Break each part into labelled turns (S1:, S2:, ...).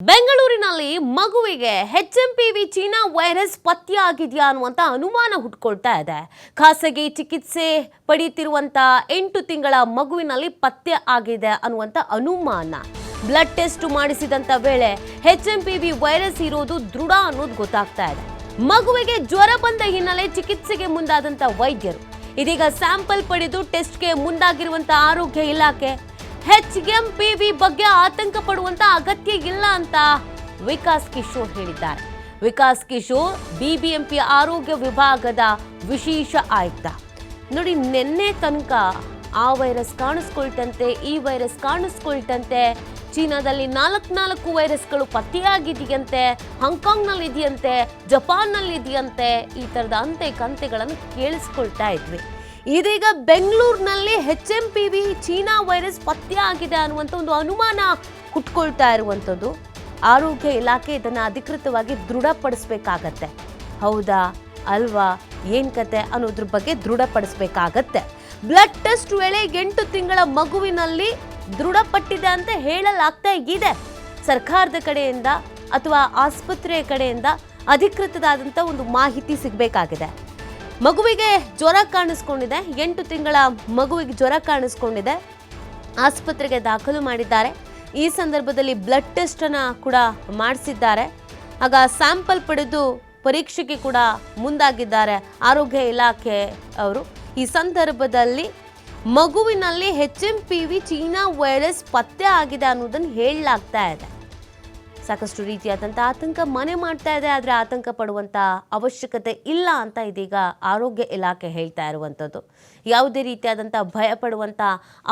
S1: ಬೆಂಗಳೂರಿನಲ್ಲಿ ಮಗುವಿಗೆ HMPV China virus ಪತ್ತೆಯಾಗಿದೆಯಾ ಅನ್ನುವಂತ ಅನುಮಾನ ಹುಟ್ಟುಕೊಳ್ತಾ ಇದೆ. ಖಾಸಗಿ ಚಿಕಿತ್ಸೆ ಪಡೆಯುತ್ತಿರುವಂತ 8 ತಿಂಗಳ ಮಗುವಿನಲ್ಲಿ ಪತ್ತೆ ಆಗಿದೆ ಅನ್ನುವಂತ ಅನುಮಾನ. ಬ್ಲಡ್ ಟೆಸ್ಟ್ ಮಾಡಿಸಿದಂತ ವೇಳೆ HMPV ವೈರಸ್ ಇರೋದು ದೃಢ ಅನ್ನೋದು ಗೊತ್ತಾಗ್ತಾ ಇದೆ. ಮಗುವಿಗೆ ಜ್ವರ ಬಂದ ಹಿನ್ನೆಲೆ ಚಿಕಿತ್ಸೆಗೆ ಮುಂದಾದಂತ ವೈದ್ಯರು ಇದೀಗ ಸ್ಯಾಂಪಲ್ ಪಡೆದು ಟೆಸ್ಟ್ಗೆ ಮುಂದಾಗಿರುವಂತ ಆರೋಗ್ಯ ಇಲಾಖೆ HMPV ಬಗ್ಗೆ ಆತಂಕ ಪಡುವಂತ ಅಗತ್ಯ ಇಲ್ಲ ಅಂತ ವಿಕಾಸ್ ಕಿಶೋರ್ ಹೇಳಿದ್ದಾರೆ. ವಿಕಾಸ್ ಕಿಶೋರ್ BBMP ಆರೋಗ್ಯ ವಿಭಾಗದ ವಿಶೇಷ ಆಯುಕ್ತ. ನೋಡಿ, ನಿನ್ನೆ ತನಕ ಆ ವೈರಸ್ ಕಾಣಿಸ್ಕೊಳ್ತಂತೆ, ಈ ವೈರಸ್ ಕಾಣಿಸ್ಕೊಳ್ತಂತೆ, ಚೀನಾದಲ್ಲಿ 4 ವೈರಸ್ಗಳು ಪತ್ತೆಯಾಗಿದೆಯಂತೆ, ಹಾಂಗ್ಕಾಂಗ್ನಲ್ಲಿ ಇದೆಯಂತೆ, ಜಪಾನ್ನಲ್ಲಿ ಇದೆಯಂತೆ, ಈ ಥರದ ಅಂತೆ ಕಂತೆಗಳನ್ನು ಕೇಳಿಸ್ಕೊಳ್ತಾ ಇದ್ವಿ. ಇದೀಗ ಬೆಂಗಳೂರಿನಲ್ಲಿ HMPV ಚೀನಾ ವೈರಸ್ ಪತ್ತೆ ಆಗಿದೆ ಅನ್ನುವಂಥ ಒಂದು ಅನುಮಾನ ಹುಟ್ಕೊಳ್ತಾ ಇರುವಂಥದ್ದು. ಆರೋಗ್ಯ ಇಲಾಖೆ ಇದನ್ನು ಅಧಿಕೃತವಾಗಿ ದೃಢಪಡಿಸ್ಬೇಕಾಗತ್ತೆ. ಹೌದಾ ಅಲ್ವಾ, ಏನ್ ಕತೆ ಅನ್ನೋದ್ರ ಬಗ್ಗೆ ದೃಢಪಡಿಸ್ಬೇಕಾಗತ್ತೆ. ಬ್ಲಡ್ ಟೆಸ್ಟ್ ವೇಳೆ 8 ತಿಂಗಳ ಮಗುವಿನಲ್ಲಿ ದೃಢಪಟ್ಟಿದೆ ಅಂತ ಹೇಳಲಾಗ್ತಾ ಇದೆ. ಸರ್ಕಾರದ ಕಡೆಯಿಂದ ಅಥವಾ ಆಸ್ಪತ್ರೆಯ ಕಡೆಯಿಂದ ಅಧಿಕೃತವಾದಂಥ ಒಂದು ಮಾಹಿತಿ ಸಿಗಬೇಕಾಗಿದೆ. ಮಗುವಿಗೆ ಜ್ವರ ಕಾಣಿಸ್ಕೊಂಡಿದೆ, 8 ತಿಂಗಳ ಮಗುವಿಗೆ ಜ್ವರ ಕಾಣಿಸ್ಕೊಂಡಿದೆ, ಆಸ್ಪತ್ರೆಗೆ ದಾಖಲು ಮಾಡಿದ್ದಾರೆ. ಈ ಸಂದರ್ಭದಲ್ಲಿ ಬ್ಲಡ್ ಟೆಸ್ಟ್ ಅನ್ನ ಕೂಡ ಮಾಡಿಸಿದ್ದಾರೆ. ಆಗ ಸ್ಯಾಂಪಲ್ ಪಡೆದು ಪರೀಕ್ಷೆಗೆ ಕೂಡ ಮುಂದಾಗಿದ್ದಾರೆ ಆರೋಗ್ಯ ಇಲಾಖೆ ಅವರು. ಈ ಸಂದರ್ಭದಲ್ಲಿ ಮಗುವಿನಲ್ಲಿ HMPV ಚೀನಾ ವೈರಸ್ ಪತ್ತೆ ಆಗಿದೆ ಅನ್ನೋದನ್ನು ಹೇಳಲಾಗ್ತಾ ಇದೆ. ಸಾಕಷ್ಟು ರೀತಿಯಾದಂಥ ಆತಂಕ ಮನೆ ಮಾಡ್ತಾ ಇದೆ. ಆದರೆ ಆತಂಕ ಪಡುವಂಥ ಅವಶ್ಯಕತೆ ಇಲ್ಲ ಅಂತ ಇದೀಗ ಆರೋಗ್ಯ ಇಲಾಖೆ ಹೇಳ್ತಾ ಇರುವಂಥದ್ದು. ಯಾವುದೇ ರೀತಿಯಾದಂಥ ಭಯ ಪಡುವಂಥ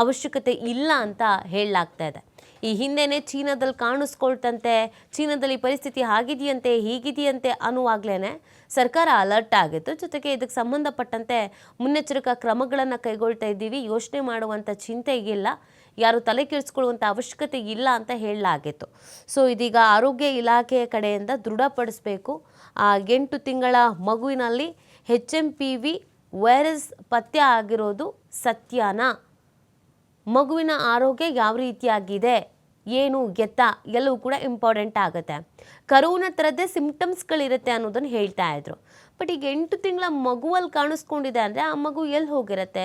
S1: ಅವಶ್ಯಕತೆ ಇಲ್ಲ ಅಂತ ಹೇಳಲಾಗ್ತಾ ಇದೆ. ಈ ಹಿಂದೆನೇ ಚೀನಾದಲ್ಲಿ ಕಾಣಿಸ್ಕೊಳ್ತಂತೆ, ಚೀನಾದಲ್ಲಿ ಪರಿಸ್ಥಿತಿ ಆಗಿದೆಯಂತೆ, ಹೀಗಿದೆಯಂತೆ ಅನ್ನುವಾಗಲೇ ಸರ್ಕಾರ ಅಲರ್ಟ್ ಆಗಿತ್ತು. ಜೊತೆಗೆ ಇದಕ್ಕೆ ಸಂಬಂಧಪಟ್ಟಂತೆ ಮುನ್ನೆಚ್ಚರಿಕಾ ಕ್ರಮಗಳನ್ನು ಕೈಗೊಳ್ತಾ ಇದ್ದೀವಿ, ಯೋಚನೆ ಮಾಡುವಂಥ ಚಿಂತೆ ಇಲ್ಲ, ಯಾರು ತಲೆ ಕೆಡಿಸ್ಕೊಳ್ಳುವಂಥ ಅವಶ್ಯಕತೆ ಇಲ್ಲ ಅಂತ ಹೇಳಲಾಗಿತ್ತು. ಸೊ ಇದೀಗ ಆರೋಗ್ಯ ಇಲಾಖೆಯ ಕಡೆಯಿಂದ ದೃಢಪಡಿಸಬೇಕು, ಆ 8 ತಿಂಗಳ ಮಗುವಿನಲ್ಲಿ HMPV ವೈರಸ್ ಪತ್ತೆ ಆಗಿರೋದು ಸತ್ಯನಾ, ಮಗುವಿನ ಆರೋಗ್ಯ ಯಾವ ರೀತಿಯಾಗಿದೆ, ಏನು ಎತ್ತ ಎಲ್ಲವೂ ಕೂಡ ಇಂಪಾರ್ಟೆಂಟ್ ಆಗುತ್ತೆ. ಕರೋನಾ ಥರದ್ದೇ ಸಿಂಪ್ಟಮ್ಸ್ಗಳಿರುತ್ತೆ ಅನ್ನೋದನ್ನು ಹೇಳ್ತಾ ಇದ್ರು. ಬಟ್ ಈಗ 8 ತಿಂಗಳ ಮಗುವಲ್ಲಿ ಕಾಣಿಸ್ಕೊಂಡಿದೆ ಅಂದರೆ ಆ ಮಗು ಎಲ್ಲಿ ಹೋಗಿರುತ್ತೆ,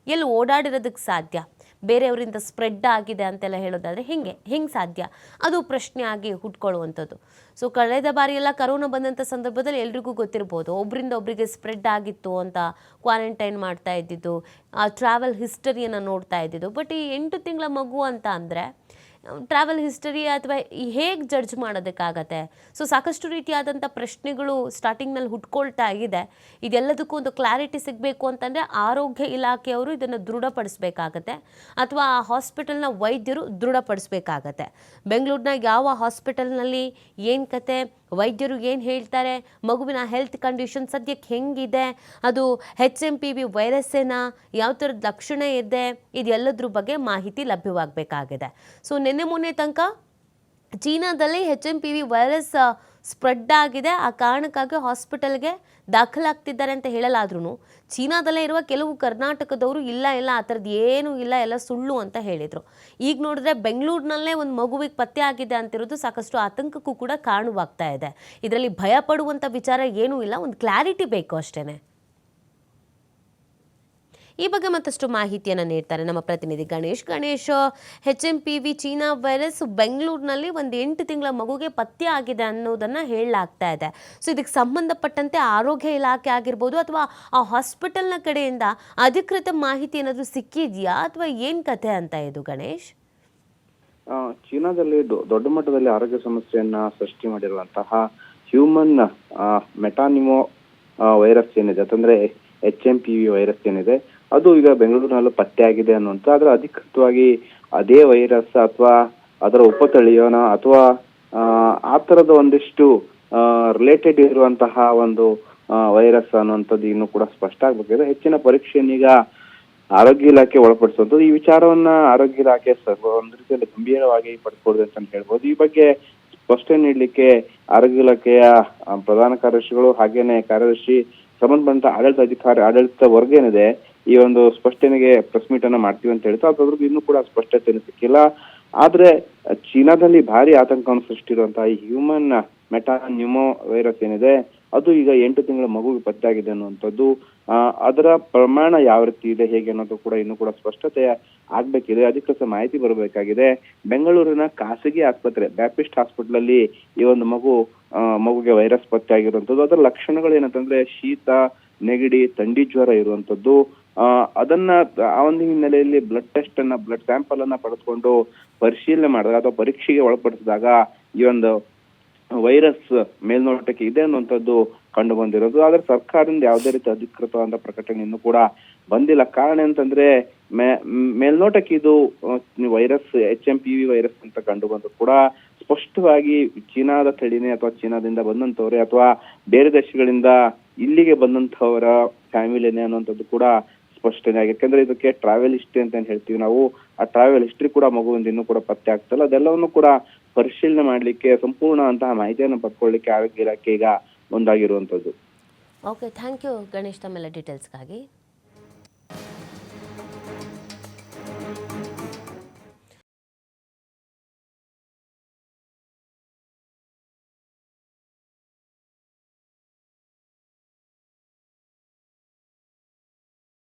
S1: ಎಲ್ಲಿ ಓಡಾಡಿರೋದಕ್ಕೆ ಸಾಧ್ಯ, ಬೇರೆಯವರಿಂದ ಸ್ಪ್ರೆಡ್ ಆಗಿದೆ ಅಂತೆಲ್ಲ ಹೇಳೋದಾದರೆ ಹೆಂಗೆ ಸಾಧ್ಯ, ಅದು ಪ್ರಶ್ನೆ ಆಗಿ ಹುಟ್ಕೊಳ್ಳುವಂಥದ್ದು. ಸೊ ಕಳೆದ ಬಾರಿ ಎಲ್ಲ ಕರೋನಾ ಬಂದಂಥ ಸಂದರ್ಭದಲ್ಲಿ ಎಲ್ರಿಗೂ ಗೊತ್ತಿರ್ಬೋದು, ಒಬ್ಬರಿಂದ ಒಬ್ಬರಿಗೆ ಸ್ಪ್ರೆಡ್ ಆಗಿತ್ತು ಅಂತ ಕ್ವಾರಂಟೈನ್ ಮಾಡ್ತಾ ಇದ್ದಿದ್ದು, ಆ ಟ್ರಾವೆಲ್ ಹಿಸ್ಟರಿಯನ್ನು ನೋಡ್ತಾ ಇದ್ದಿದ್ದು. ಬಟ್ ಈ 8 ತಿಂಗಳ ಮಗು ಅಂತ ಅಂದರೆ ಟ್ರಾವೆಲ್ ಹಿಸ್ಟರಿ ಅಥವಾ ಹೇಗೆ ಜಡ್ಜ್ ಮಾಡೋದಕ್ಕಾಗತ್ತೆ? ಸೊ ಸಾಕಷ್ಟು ರೀತಿಯಾದಂಥ ಪ್ರಶ್ನೆಗಳು ಸ್ಟಾರ್ಟಿಂಗ್ನಲ್ಲಿ ಹುಟ್ಕೊಳ್ತಾ ಇದೆ. ಇದೆಲ್ಲದಕ್ಕೂ ಒಂದು ಕ್ಲಾರಿಟಿ ಸಿಗಬೇಕು ಅಂತಂದರೆ ಆರೋಗ್ಯ ಇಲಾಖೆಯವರು ಇದನ್ನು ದೃಢಪಡಿಸ್ಬೇಕಾಗತ್ತೆ, ಅಥವಾ ಆ ಹಾಸ್ಪಿಟಲ್ನ ವೈದ್ಯರು ದೃಢಪಡಿಸ್ಬೇಕಾಗತ್ತೆ. ಬೆಂಗಳೂರಿನ ಯಾವ ಹಾಸ್ಪಿಟಲ್ನಲ್ಲಿ ಏನು ಕತೆ, ವೈದ್ಯರು ಏನು ಹೇಳ್ತಾರೆ, ಮಗುವಿನ ಹೆಲ್ತ್ ಕಂಡೀಷನ್ ಸದ್ಯಕ್ಕೆ ಹೆಂಗಿದೆ, ಅದು HMPV ವೈರಸ್ಸೇನಾ, ಯಾವ ಥರದ ಲಕ್ಷಣ ಇದೆ, ಇದೆಲ್ಲದ್ರ ಬಗ್ಗೆ ಮಾಹಿತಿ ಲಭ್ಯವಾಗಬೇಕಾಗಿದೆ. ಸೊ ಮೊನ್ನೆ ತನಕ ಚೀನಾದಲ್ಲಿ HMPV ವೈರಸ್ ಸ್ಪ್ರೆಡ್ ಆಗಿದೆ, ಆ ಕಾರಣಕ್ಕಾಗಿ ಹಾಸ್ಪಿಟಲ್ಗೆ ದಾಖಲಾಗ್ತಿದ್ದಾರೆ ಅಂತ ಹೇಳಲಾದ್ರೂ ಚೀನಾದಲ್ಲೇ ಇರುವ ಕೆಲವು ಕರ್ನಾಟಕದವರು ಇಲ್ಲ ಆ ಥರದ್ದು ಏನೂ ಇಲ್ಲ, ಎಲ್ಲ ಸುಳ್ಳು ಅಂತ ಹೇಳಿದರು. ಈಗ ನೋಡಿದ್ರೆ ಬೆಂಗಳೂರಿನಲ್ಲೇ ಒಂದು ಮಗುವಿಗೆ ಪತ್ತೆ ಆಗಿದೆ ಅಂತಿರೋದು ಸಾಕಷ್ಟು ಆತಂಕಕ್ಕೂ ಕೂಡ ಕಾರಣವಾಗ್ತಾ ಇದೆ. ಇದರಲ್ಲಿ ಭಯ ಪಡುವಂಥ ವಿಚಾರ ಏನೂ ಇಲ್ಲ, ಒಂದು ಕ್ಲಾರಿಟಿ ಬೇಕು ಅಷ್ಟೇ. ಈ ಬಗ್ಗೆ ಮತ್ತಷ್ಟು ಮಾಹಿತಿಯನ್ನು ನೀಡ್ತಾರೆ ನಮ್ಮ ಪ್ರತಿನಿಧಿ ಗಣೇಶ್. HMPV ಚೀನಾ ವೈರಸ್ ಬೆಂಗಳೂರಿನಲ್ಲಿ ಒಂದು 8 ತಿಂಗಳ ಮಗುಗೆ ಪತ್ತೆ ಆಗಿದೆ ಅನ್ನೋದನ್ನು ಹೇಳಲಾಗ್ತಾ ಇದೆ. ಸೊ ಇದಕ್ಕೆ ಸಂಬಂಧಪಟ್ಟಂತೆ ಆರೋಗ್ಯ ಇಲಾಖೆ ಆಗಿರ್ಬೋದು ಅಥವಾ ಆ ಹಾಸ್ಪಿಟಲ್ನ ಕಡೆಯಿಂದ ಅಧಿಕೃತ ಮಾಹಿತಿ ಏನಾದರೂ ಸಿಕ್ಕಿದೆಯಾ ಅಥವಾ ಏನು ಕಥೆ ಅಂತ ಇದು ಗಣೇಶ್?
S2: ಚೀನಾದಲ್ಲಿ ದೊಡ್ಡ ಮಟ್ಟದಲ್ಲಿ ಆರೋಗ್ಯ ಸಮಸ್ಯೆಯನ್ನ ಸೃಷ್ಟಿ ಮಾಡಿರುವಂತಹ ಹ್ಯೂಮನ್ ಮೆಟಾನಿಮೋ ವೈರಸ್ ಏನಿದೆ, ಅಂತಂದ್ರೆ HMPV ವೈರಸ್ ಏನಿದೆ, ಅದು ಈಗ ಬೆಂಗಳೂರಿನಲ್ಲೂ ಪತ್ತೆ ಆಗಿದೆ ಅನ್ನುವಂಥ. ಆದ್ರೆ ಅಧಿಕೃತವಾಗಿ ಅದೇ ವೈರಸ್ ಅಥವಾ ಅದರ ಉಪತಳಿಯೋನ ಅಥವಾ ಆ ತರದ ಒಂದಿಷ್ಟು ರಿಲೇಟೆಡ್ ಇರುವಂತಹ ಒಂದು ವೈರಸ್ ಅನ್ನುವಂಥದ್ದು ಇನ್ನೂ ಕೂಡ ಸ್ಪಷ್ಟ ಆಗ್ಬೇಕಿದೆ. ಹೆಚ್ಚಿನ ಪರೀಕ್ಷೆಯನ್ನೀಗ ಆರೋಗ್ಯ ಇಲಾಖೆ ಒಳಪಡಿಸುವಂಥದ್ದು. ಈ ವಿಚಾರವನ್ನ ಆರೋಗ್ಯ ಇಲಾಖೆ ಒಂದು ರೀತಿಯಲ್ಲಿ ಗಂಭೀರವಾಗಿ ಪಡ್ಕೊಳ್ದೆ ಅಂತ ಹೇಳ್ಬೋದು. ಈ ಬಗ್ಗೆ ಸ್ಪಷ್ಟನೆ ನೀಡಲಿಕ್ಕೆ ಆರೋಗ್ಯ ಇಲಾಖೆಯ ಪ್ರಧಾನ ಕಾರ್ಯದರ್ಶಿಗಳು ಹಾಗೇನೆ ಕಾರ್ಯದರ್ಶಿ ಸಂಬಂಧಪಟ್ಟ ಆಡಳಿತ ವರ್ಗ ಏನಿದೆ, ಈ ಒಂದು ಸ್ಪಷ್ಟನೆಗೆ ಪ್ರೆಸ್ ಮೀಟ್ ಅನ್ನ ಮಾಡ್ತೀವಿ ಅಂತ ಹೇಳ್ತಾ ಅದ್ರದ್ದು ಇನ್ನೂ ಕೂಡ ಸ್ಪಷ್ಟತೆ ಸಿಕ್ಕಿಲ್ಲ. ಆದ್ರೆ ಚೀನಾದಲ್ಲಿ ಭಾರಿ ಆತಂಕವನ್ನು ಸೃಷ್ಟಿರುವಂತಹ ಈ ಹ್ಯೂಮನ್ ಮೆಟಾನ್ಯೂಮೋ ವೈರಸ್ ಏನಿದೆ ಅದು ಈಗ 8 ತಿಂಗಳ ಮಗುವಿಗೆ ಪತ್ತೆಯಾಗಿದೆ ಅನ್ನುವಂಥದ್ದು. ಅದರ ಪ್ರಮಾಣ ಯಾವ ರೀತಿ ಇದೆ ಹೇಗೆ ಅನ್ನೋದು ಕೂಡ ಇನ್ನೂ ಕೂಡ ಸ್ಪಷ್ಟತೆ ಆಗ್ಬೇಕಿದೆ, ಅಧಿಕೃತ ಮಾಹಿತಿ ಬರಬೇಕಾಗಿದೆ. ಬೆಂಗಳೂರಿನ ಖಾಸಗಿ ಆಸ್ಪತ್ರೆ ಬ್ಯಾಪ್ಟಿಸ್ಟ್ ಹಾಸ್ಪಿಟಲ್ ಅಲ್ಲಿ ಈ ಒಂದು ಮಗುಗೆ ವೈರಸ್ ಪತ್ತೆ ಆಗಿರುವಂತದ್ದು. ಅದರ ಲಕ್ಷಣಗಳು ಏನಂತಂದ್ರೆ ಶೀತ, ನೆಗಡಿ, ಥಂಡಿ ಜ್ವರ ಇರುವಂತದ್ದು. ಅದನ್ನ ಆ ಒಂದು ಹಿನ್ನೆಲೆಯಲ್ಲಿ ಬ್ಲಡ್ ಸ್ಯಾಂಪಲ್ ಅನ್ನ ಪಡೆದುಕೊಂಡು ಪರಿಶೀಲನೆ ಮಾಡಿದಾಗ ಅಥವಾ ಪರೀಕ್ಷೆಗೆ ಒಳಪಡಿಸಿದಾಗ ಈ ಒಂದು ವೈರಸ್ ಮೇಲ್ನೋಟಕ್ಕೆ ಇದೆ ಅನ್ನುವಂಥದ್ದು ಕಂಡು ಬಂದಿರೋದು. ಆದ್ರೆ ಸರ್ಕಾರದಿಂದ ಯಾವುದೇ ರೀತಿ ಅಧಿಕೃತವಾದ ಪ್ರಕಟಣೆ ಇನ್ನೂ ಕೂಡ ಬಂದಿಲ್ಲ. ಕಾರಣ ಅಂತಂದ್ರೆ ಮೇಲ್ನೋಟಕ್ಕೆ ಇದು ವೈರಸ್ HMPV ವೈರಸ್ ಅಂತ ಕಂಡು ಬಂದ್ರು ಕೂಡ ಸ್ಪಷ್ಟವಾಗಿ ಚೀನಾದ ತಳಿನೇ ಅಥವಾ ಚೀನಾದಿಂದ ಬಂದಂತವ್ರೆ ಅಥವಾ ಬೇರೆ ದೇಶಗಳಿಂದ ಇಲ್ಲಿಗೆ ಬಂದಂತವರ ಫ್ಯಾಮಿಲಿನೇ ಅನ್ನುವಂಥದ್ದು ಕೂಡ ಸ್ಪಷ್ಟನೆ ಆಗಿದೆ. ಯಾಕಂದ್ರೆ ಇದಕ್ಕೆ ಟ್ರಾವೆಲ್ ಹಿಸ್ಟ್ರಿ ಅಂತ ಏನ್ ಹೇಳ್ತೀವಿ ನಾವು, ಆ ಟ್ರಾವೆಲ್ ಹಿಸ್ಟ್ರಿ ಕೂಡ ಮಗುವಿಂದ ಇನ್ನೂ ಕೂಡ ಪತ್ತೆ ಆಗ್ತಲ್ಲ. ಅದೆಲ್ಲವನ್ನು ಕೂಡ ಪರಿಶೀಲನೆ ಮಾಡ್ಲಿಕ್ಕೆ, ಸಂಪೂರ್ಣ ಅಂತಹ ಮಾಹಿತಿಯನ್ನು ಪಡ್ಕೊಳ್ಳಿಕ್ಕೆ ಆರೋಗ್ಯ ಇಲಾಖೆ ಈಗ ಮುಂದಾಗಿರುವಂತದ್ದು.
S1: ಓಕೆ, ಥ್ಯಾಂಕ್ ಯು ಗಣೇಶ್ ತಮ್ಮೆಲ್ಲ ಡೀಟೇಲ್ಸ್ಗಾಗಿ.